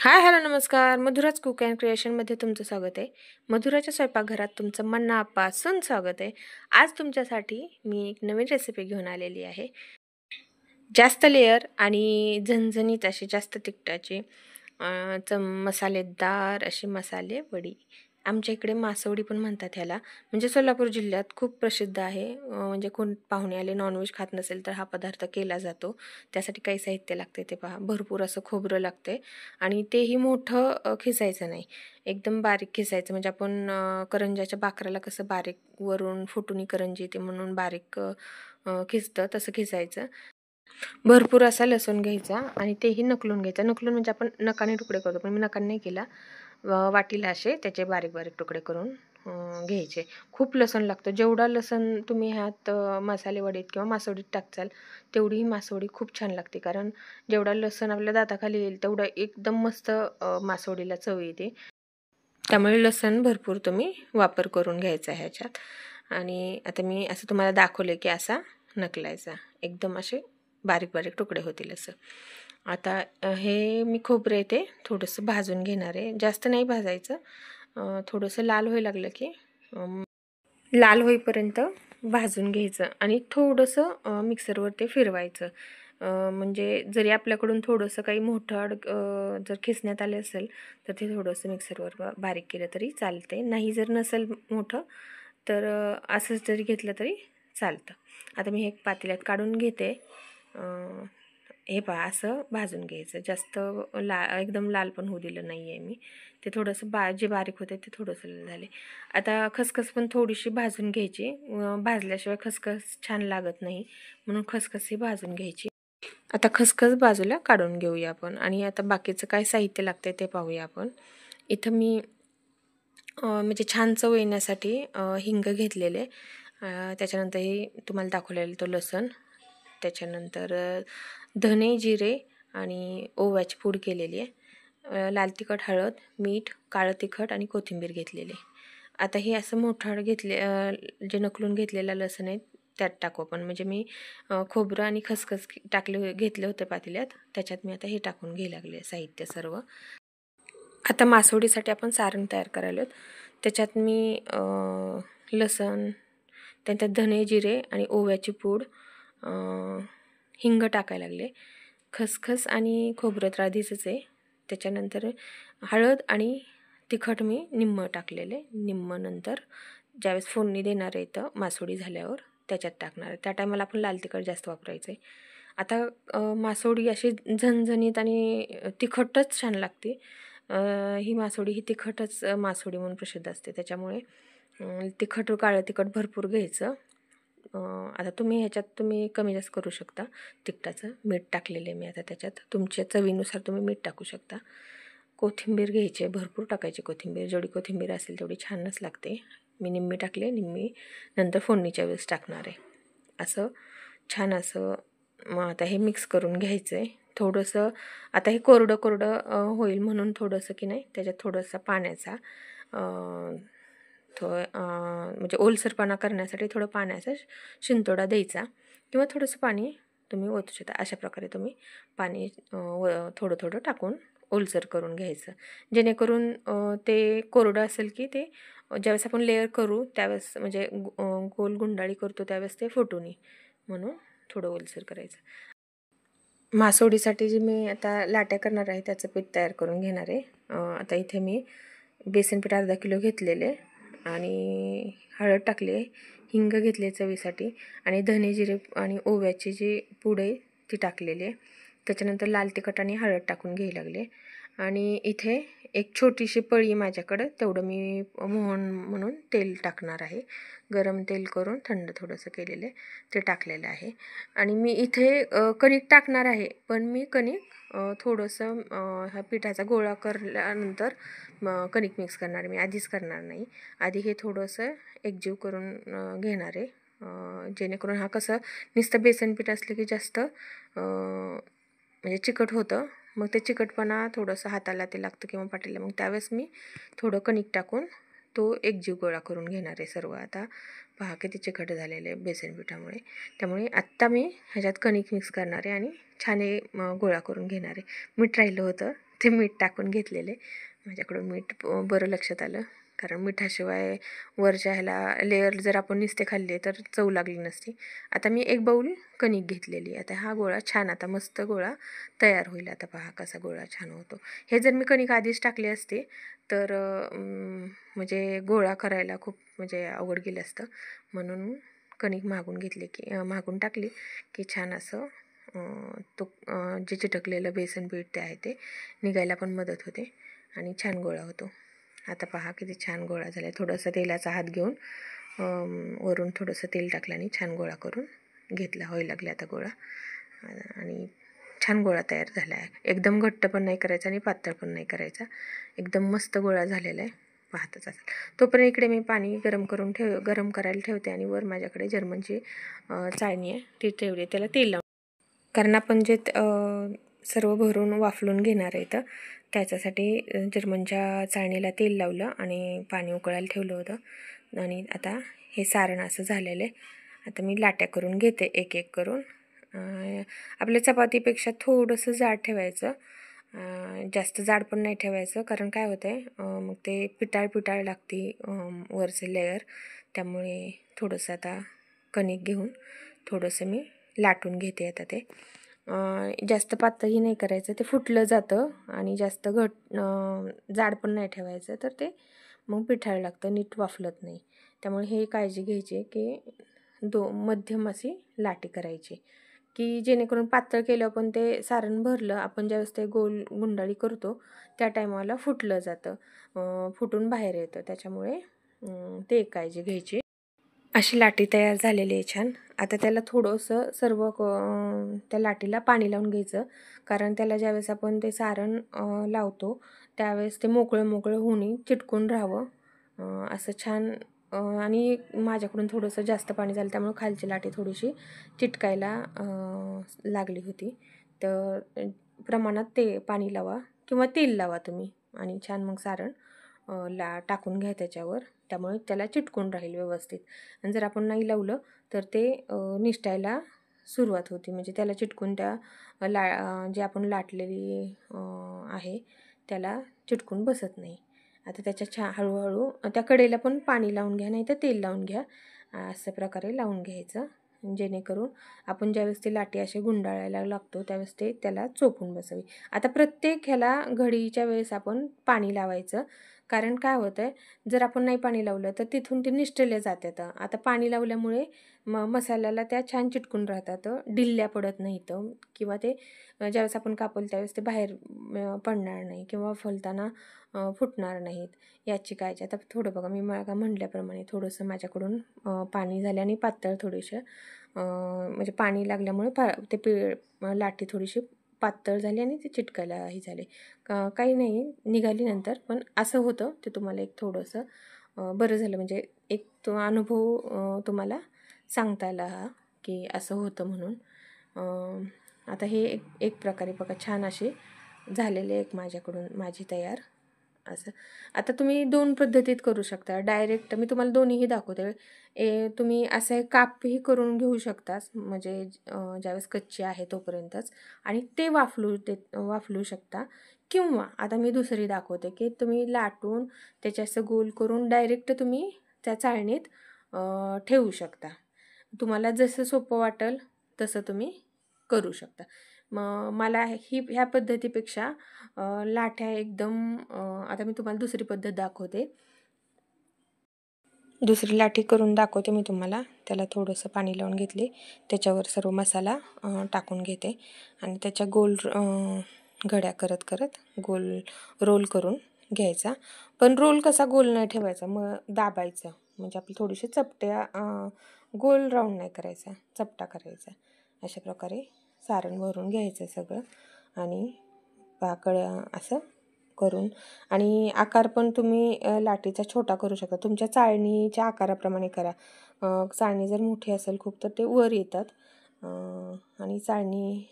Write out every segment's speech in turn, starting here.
हाय, hello, नमस्कार. Madhuraj cook and क्रिएशनमध्ये तुमचं स्वागत आहे. मधुराच्या स्वयंपाकघरात तुमचं मनापासून स्वागत आहे. आज तुमच्यासाठी मी एक नवीन रेसिपी घेऊन आलेली आहे. जास्त लेअर आणि झणझणीत अशी जास्त तिखटाची मसालेदार अशी मसाले वडी. आमच्या इकडे मासवडी पण म्हणतात ह्याला. म्हणजे सोलापूर जिल्ह्यात खूप प्रसिद्ध आहे. म्हणजे कोण पाहुणे आले नॉनव्हेज खात नसेल तर हा पदार्थ केला जातो. त्यासाठी काही साहित्य लागते ते पहा. भरपूर असं खोबरं लागते आणि तेही मोठं खिसायचं नाही. एकदम बारीक खिसायचं. म्हणजे आपण करंजाच्या बाकराला कसं बारीक वरून फुटुनी करंजी येते म्हणून बारीक खिसतं तसं खिसायचं. भरपूर असा लसूण घ्यायचा आणि तेही नकलून घ्यायचा. नकलून म्हणजे आपण नकाने तुकडे करतो, पण मी नकाने नाही केला. वाटीला असे त्याचे बारीक बारीक तुकडे करून घ्यायचे. खूप लसूण लागतं. जेवढा लसूण तुम्ही ह्यात मसाले वडीत किंवा मासवडीत टाकचाल तेवढी ही मासवडी खूप छान लागते. कारण जेवढा लसूण आपल्या दाताखाली येईल तेवढा एकदम मस्त मासवडीला चव येते. त्यामुळे लसूण भरपूर तुम्ही वापर करून घ्यायचा ह्याच्यात. आणि आता मी असं तुम्हाला दाखवले की असा नकलायचा. एकदम असे बारीक बारीक तुकडे होतील असं. आता हे मी खोबरं आहे थोडंसं भाजून घेणार आहे. जास्त नाही भाजायचं. थोडंसं लाल व्हायला लागलं की लाल होईपर्यंत भाजून घ्यायचं आणि थोडंसं मिक्सरवर ते फिरवायचं. म्हणजे जरी आपल्याकडून थोडंसं काही मोठं जर खिसण्यात आले असेल तर ते थोडंसं मिक्सरवर बारीक केलं तरी चालते. नाही जर नसेल मोठं तर असंच जरी घेतलं तरी चालतं. आता मी हे पातेल्यात काढून घेते. हे पहा असं भाजून घ्यायचं. जास्त एकदम लाल पण होऊ दिलं नाही आहे मी. ते थोडंसं जे बारीक होते ते थोडंसं झाले. आता खसखस पण थोडीशी भाजून घ्यायची. भाजल्याशिवाय खसखस छान लागत नाही म्हणून खसखस ही भाजून घ्यायची. आता खसखस बाजूला काढून घेऊया आपण आणि आता बाकीचं काय साहित्य लागतं ते पाहूया आपण. इथं मी म्हणजे छान चव येण्यासाठी हिंग घेतलेले. त्याच्यानंतर हे तुम्हाला दाखवलेलं तो लसूण. त्याच्यानंतर धने, जिरे आणि ओव्याची पूड केलेली आहे. लाल तिखट, हळद, मीठ, काळं तिखट आणि कोथिंबीर घेतलेली. आता हे असं मोठं जे नकलून घेतलेलं लसूण आहे त्यात टाकू आपण. म्हणजे मी खोबरं आणि खसखस घेतले होते पातेल्यात, त्याच्यात मी आता हे टाकून घ्यायला लागले साहित्य सर्व. आता मासवडीसाठी आपण सारण तयार करायला. त्याच्यात मी लसण, त्याच्यात धने, जिरे आणि ओव्याची पूड, हिंग टाकायला लागले. खसखस आणि खोबरं तर आधीचंच आहे. त्याच्यानंतर हळद आणि तिखट मी निम्मं टाकलेले. निम्मं नंतर ज्यावेळेस फोडणी देणार आहे तर मासवडी झाल्यावर त्याच्यात टाकणार आहे. त्या टायमाला आपण लाल तिखट जास्त वापरायचं आहे. आता मासवडी अशी झणझणीत आणि तिखटच छान लागते. ही मासवडी ही तिखटच मासवडी म्हणून प्रसिद्ध असते. त्याच्यामुळे तिखट काळं तिखट भरपूर घ्यायचं. आता तुम्ही कमी जास्त करू शकता तिखटाचं. मीठ टाकलेलं आहे मी आता त्याच्यात. तुमच्या चवीनुसार तुम्ही मीठ टाकू शकता. कोथिंबीर घ्यायची आहे, भरपूर टाकायची कोथिंबीर. जेवढी कोथिंबीर असेल तेवढी छानच लागते. मी निम्मी टाकले, निम्मी नंतर फोडणीच्या वेळेस टाकणार आहे. असं छान असं मग आता हे मिक्स करून घ्यायचं आहे. थोडंसं आता हे कोरडं कोरडं होईल म्हणून थोडंसं की नाही त्याच्यात थोडंसं पाण्याचा म्हणजे ओलसरपणा करण्यासाठी थोडं पाण्याचा शिंतोडा द्यायचा किंवा थोडंसं पाणी तुम्ही ओतू शकता. अशा प्रकारे तुम्ही पाणी थोडं थोडं टाकून ओलसर करून घ्यायचं. जेणेकरून ते कोरडं असेल की ते ज्यावेळेस आपण लेअर करू त्यावेळेस म्हणजे गोल गुंडाळी करतो त्यावेळेस ते फुटू नये म्हणून थोडं ओलसर करायचं. मासवडीसाठी जे मी आता लाट्या करणार आहे त्याचं पीठ तयार करून घेणार आहे. आता इथे मी बेसन पीठ अर्धा किलो घेतलेले आणि हळद टाकली आहे, हिंग घेतले चवीसाठी आणि धने, जिरे आणि ओव्याची जी पूड आहे ती टाकलेली आहे. त्याच्यानंतर लाल तिखट आणि हळद टाकून घ्यायला लागले आणि इथे एक छोटीशी पळी माझ्याकडं तेवढं मी मोहन म्हणून तेल टाकणार आहे. गरम तेल करून थंड थोडंसं केलेलं आहे ते टाकलेलं आहे. आणि मी इथे कणिक टाकणार आहे, पण मी कणिक थोडंसं ह्या पिठाचा गोळा करल्यानंतर कणिक मिक्स करणार. मी आधीच करणार नाही. आधी हे थोडंसं एकजीव करून घेणार आहे. जेणेकरून हा कसं नुसतं बेसन पीठ असलं की जास्त म्हणजे चिकट होतं. मग ते चिकटपणा थोडंसं हाताला ते लागतं किंवा पाठीला. मग त्यावेळेस मी थोडं कणिक टाकून तो एकजीव गोळा करून घेणार आहे सर्व. आता पहा किती चिकट झालेलं आहे बेसन पिठामुळे. त्यामुळे आत्ता मी ह्याच्यात कणिक मिक्स करणार आहे आणि छान गोळा करून घेणार आहे. मीठ राहिलं होतं ते मीठ टाकून घेतलेले. माझ्याकडून मीठ बरं लक्षात आलं, कारण मिठाशिवाय वरच्या ह्याला लेअर जर आपण नुसते खाल्ले तर चव लागली नसती. आता मी एक बाऊल कणिक घेतलेली. आता हा गोळा छान, आता मस्त गोळा तयार होईल. आता पहा कसा गोळा छान होतो. हे जर मी कणिक आधीच टाकले असते तर म्हणजे गोळा करायला खूप म्हणजे अवघड गेलं असतं. म्हणून कणिक मागून टाकली की छान असं तो जे चिटकलेलं बेसन पीठ ते आहे ते निघायला पण मदत होते आणि छान गोळा होतो. आता पहा किती छान गोळा झाला आहे. थोडंसं तेलाचा हात घेऊन वरून थोडंसं तेल टाकलं आणि छान गोळा करून घेतला. व्हायला लागला आता गोळा आणि छान गोळा तयार झाला आहे. एकदम घट्ट पण नाही करायचा आणि पातळ पण नाही करायचा. एकदम मस्त गोळा झालेला आहे, पाहतच असेल. तोपर्यंत इकडे मी पाणी गरम करायला ठेवते आणि वर माझ्याकडे जर्मनची चाळणी आहे ती ठेवली. त्याला तेल लावून, कारण आपण जे सर्व भरून वाफलून घेणार आहे तर त्याच्यासाठी जर्मनच्या चाळणीला तेल लावलं आणि पाणी उकळायला ठेवलं होतं. आणि आता हे सारण असं झालेलं आहे. आता मी लाट्या करून घेते एक एक करून. आपल्या चपातीपेक्षा थोडंसं जाड ठेवायचं, जास्त जाड पण नाही ठेवायचं, कारण काय होतं आहे मग ते पिटाळ लागते वरचे लेअर. त्यामुळे थोडंसं आता कणिक घेऊन थोडंसं मी लाटून घेते. आता ते जास्त पातळही नाही करायचं, ते फुटलं जातं. आणि जास्त जाड पण नाही ठेवायचं, तर ते मग पिठाळ लागतं, नीट वाफलत नाही. त्यामुळे हे काळजी घ्यायची की मध्यम अशी लाटी करायची, की जेणेकरून पातळ केलं पण ते सारण भरलं आपण ज्यावेळेस ते गोल गुंडाळी करतो त्या टायमाला फुटलं जातं, फुटून बाहेर येतं. त्याच्यामुळे ते एक काळजी घ्यायची. अशी लाटी तयार झालेली आहे छान. आता त्याला थोडंसं त्या लाटीला पाणी लावून घ्यायचं, कारण त्याला ज्यावेळेस आपण ते सारण लावतो त्यावेळेस ते मोकळं होऊन चिटकून राहावं असं छान. आणि माझ्याकडून थोडंसं जास्त पाणी झालं त्यामुळे खालची लाटी थोडीशी चिटकायला लागली होती. तर प्रमाणात ते पाणी लावा किंवा तेल लावा तुम्ही आणि छान मग सारण टाकून घ्या त्याच्यावर. त्यामुळे त्याला चिटकून राहील व्यवस्थित. आणि जर आपण नाही लावलं तर ते निसटायला सुरुवात होती, म्हणजे त्याला चिटकून त्या जे आपण लाटलेली आहे त्याला चिटकून बसत नाही. आता त्याच्या हळूहळू त्या कडेला पण पाणी लावून घ्या, नाही तर तेल लावून घ्या. अशा प्रकारे लावून घ्यायचं, जेणेकरून आपण ज्यावेळेस ते लाटी असे गुंडाळायला लागतो त्यावेळेस ते त्याला चोपून बसावी. आता प्रत्येक ह्याला घडीच्या वेळेस आपण पाणी लावायचं, कारण काय होतं आहे जर आपण नाही पाणी लावलं तर तिथून ते निसटले जातात. आता पाणी लावल्यामुळे मसाल्याला त्या छान चिटकून राहतात, ढिल्ल्या पडत नाहीत किंवा ते ज्यावेळेस आपण कापल त्यावेळेस ते बाहेर पडणार नाही किंवा फलताना फुटणार नाहीत याची काळजी. आता थोडं बघा मी मला म्हटल्याप्रमाणे थोडंसं माझ्याकडून पाणी झालं आणि पातळ थोडीशी म्हणजे पाणी लागल्यामुळे लाटी थोडीशी पातळ झाली आणि ते चिटकायला हे झाले. काही नाही निघाली नंतर, पण असं होतं ते तुम्हाला एक थोडंसं बरं झालं, म्हणजे एक तो अनुभव तुम्हाला सांगता आला हा की असं होतं म्हणून. आता हे एक प्रकारे बघा छान असे झालेले एक माझ्याकडून माझी तयार असं. आता तुम्ही 2 पद्धतीत करू शकता. डायरेक्ट मी तुम्हाला दोन्हीही दाखवते. तुम्ही असं कापही करून घेऊ शकता, म्हणजे ज्यावेळेस कच्ची आहे तोपर्यंतच, आणि ते वाफलू शकता. किंवा आता मी दुसरी दाखवते की तुम्ही लाटून त्याचे असं गोल करून डायरेक्ट तुम्ही त्या चाळणीत ठेवू शकता. तुम्हाला जसं सोपं वाटेल तसं तुम्ही करू शकता. मला ह्या पद्धतीपेक्षा लाट्या एकदम आता मी तुम्हाला दुसरी पद्धत दाखवते. दुसरी लाटी करून दाखवते मी तुम्हाला. त्याला थोडंसं पाणी लावून घेतले, त्याच्यावर सर्व मसाला टाकून घेते आणि त्याच्या गोल घड्या करत गोल रोल करून घ्यायचा. पण रोल कसा गोल नाही ठेवायचा, मग दाबायचं, म्हणजे आपली थोडीशी चपट्या गोल राऊंड नाही करायचा, चपटा करायचा. अशा प्रकारे सारण भरून घ्यायचं सगळं आणि पाकळ्या असं करून. आणि आकार पण तुम्ही लाटीचा छोटा करू शकता, तुमच्या चाळणीच्या आकाराप्रमाणे करा. चाळणी जर मोठी असेल खूप तर ते वर येतात. आणि चाळणी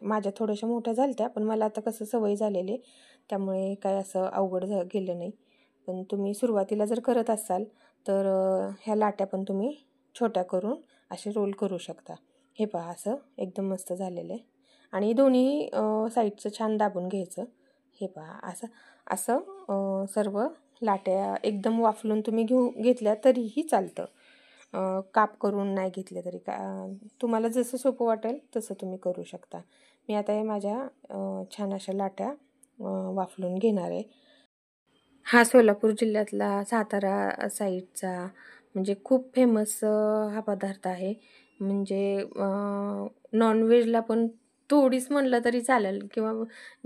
माझ्या थोड्याशा मोठ्या झाल्या, पण मला आता कसं सवय झालेली त्यामुळे काय असं अवघड गेलं नाही. पण तुम्ही सुरुवातीला जर करत असाल तर ह्या लाट्या पण तुम्ही छोट्या करून असे रोल करू शकता. हे पहा असं एकदम मस्त झालेलं आहे. आणि दोन्ही साईडचं छान दाबून घ्यायचं. हे पहा असं असं सर्व लाट्या एकदम वाफलून तुम्ही घेतल्या तरीही चालतं. काप करून नाही घेतले तरी तुम्हाला जसं सोपं वाटेल तसं तुम्ही करू शकता. मी आता हे माझ्या छान अशा लाट्या वाफलून घेणार आहे. हा सोलापूर जिल्ह्यातला सातारा साईडचा म्हणजे खूप फेमस हा पदार्थ आहे. म्हणजे नॉनव्हेजला पण थोडीच म्हणलं तरी चालेल किंवा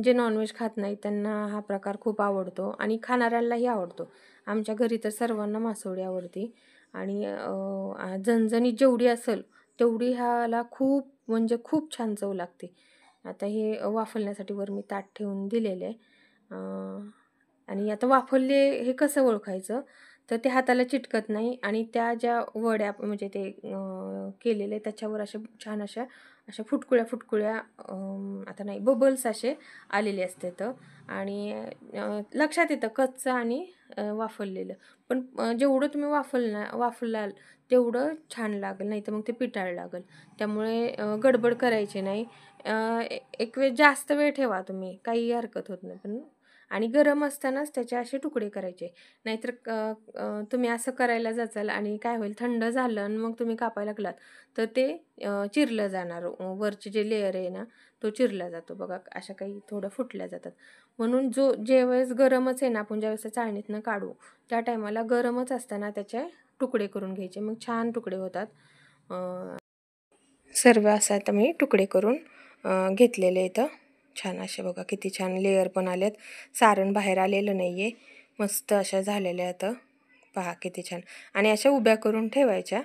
जे नॉनव्हेज खात नाही त्यांना हा प्रकार खूप आवडतो आणि खाणाऱ्यांनाही आवडतो. आमच्या घरी तर सर्वांना मासवडी आवडते आणि झणझणीत जेवढी असेल तेवढी ह्याला खूप म्हणजे खूप छान चव लागते. आता हे वाफलण्यासाठी वर मी ताट ठेवून दिलेले आहे. आणि आता वाफवले हे कसं ओळखायचं तर ते हाताला चिटकत नाही आणि त्या ज्या वड्या म्हणजे ते केलेले त्याच्यावर अशा छान अशा फुटकुळ्या आता नाही बबल्स असे आलेले असते तर आणि लक्षात येतं कच्चं आणि वाफवलेलं. पण जेवढं तुम्ही वाफलाल तेवढं छान लागेल, नाही तर मग ते पिटाळ लागेल. त्यामुळे गडबड करायची नाही. एक वेळ जास्त वेळ ठेवा तुम्ही, काही हरकत होत नाही. पण आणि गरम असतानाच त्याचे असे तुकडे करायचे. नाहीतर तुम्ही असं करायला जाचाल आणि काय होईल थंड झालं आणि मग तुम्ही कापायला लागलात तर ते चिरलं जाणार. वरचे जे लेयर आहे ना तो चिरला जातो बघा. अशा काही थोडं फुटल्या जातात. म्हणून ज्यावेळेस गरमच आहे ना आपण ज्यावेळेस चाळणीतनं काढू त्या टायमाला गरमच असताना त्याचे तुकडे करून घ्यायचे. मग छान तुकडे होतात. सर्व असं आता मी तुकडे करून घेतलेले इथं. छान असे बघा किती छान लेअर पण आलेत. सारण बाहेर आलेलं नाही आहे. मस्त अशा झालेल्या आता पहा किती छान. आणि अशा उभ्या करून ठेवायच्या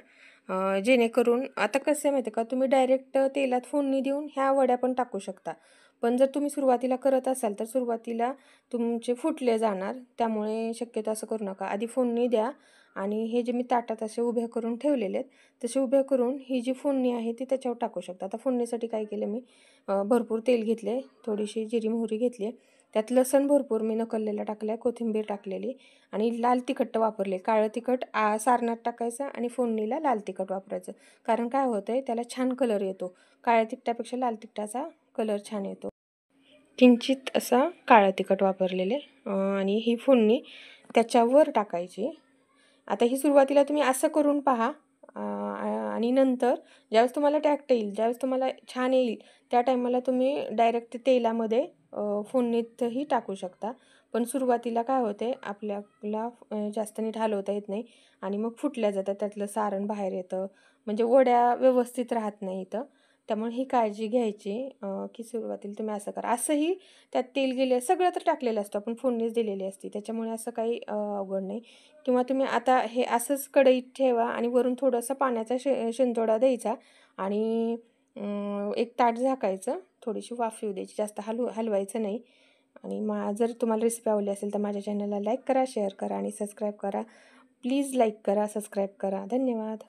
जेणेकरून आता कसं आहे माहिती आहे का तुम्ही डायरेक्ट तेलात फोडणी देऊन ह्या वड्या पण टाकू शकता. पण जर तुम्ही सुरुवातीला करत असाल तर सुरुवातीला तुमचे फुटले जाणार. त्यामुळे शक्यतो असं करू नका. आधी फोडणी द्या आणि हे जे मी ताटात असे उभ्या करून ठेवलेले आहेत तसे उभ्या करून ही जी फोडणी आहे ती त्याच्यावर टाकू शकता. आता फोडणीसाठी काय केलं मी भरपूर तेल घेतले, थोडीशी जिरी मोहरी घेतली, त्यात लसण भरपूर मी नकललेला टाकला, कोथिंबीर टाकलेली आणि लाल तिखट वापरले. काळं तिखट सारणात टाकायचं आणि फोडणीला लाल तिखट वापरायचं. कारण काय होतं आहे त्याला छान कलर येतो. काळ्या तिखटापेक्षा लाल तिखटाचा कलर छान येतो. किंचित असा काळं तिखट वापरलेले आणि ही फोडणी त्याच्यावर टाकायची. आता ही सुरुवातीला तुम्ही असं करून पहा आणि नंतर ज्यावेळेस तुम्हाला टॅक्ट येईल, ज्यावेळेस तुम्हाला छान येईल त्या टायमाला तुम्ही डायरेक्ट तेलामध्ये फोडणीतही टाकू शकता. पण सुरुवातीला काय होते आपल्याला जास्त नीट हलवता येत नाही आणि मग फुटल्या जातात. त्यातलं सारण बाहेर येतं म्हणजे वड्या व्यवस्थित राहत नाही इथं. त्यामुळे ही काळजी घ्यायची की सुरुवातीला तुम्ही असं करा. असंही त्यात तेल गेले सगळं तर टाकलेलं असतं आपण फोडणीच दिलेली असते त्याच्यामुळे असं काही अवघड नाही. किंवा तुम्ही आता हे असंच कढईत ठेवा आणि वरून थोडंसं पाण्याचा शिंतोडा द्यायचा आणि एक ताट झाकायचं. थोडीशी वाफ येऊ द्यायची, जास्त हलवायचं नाही. आणि जर तुम्हाला रेसिपी आवडली असेल तर माझ्या चॅनलला लाईक करा, शेअर करा आणि सबस्क्राईब करा. प्लीज लाईक करा, सबस्क्राईब करा. धन्यवाद.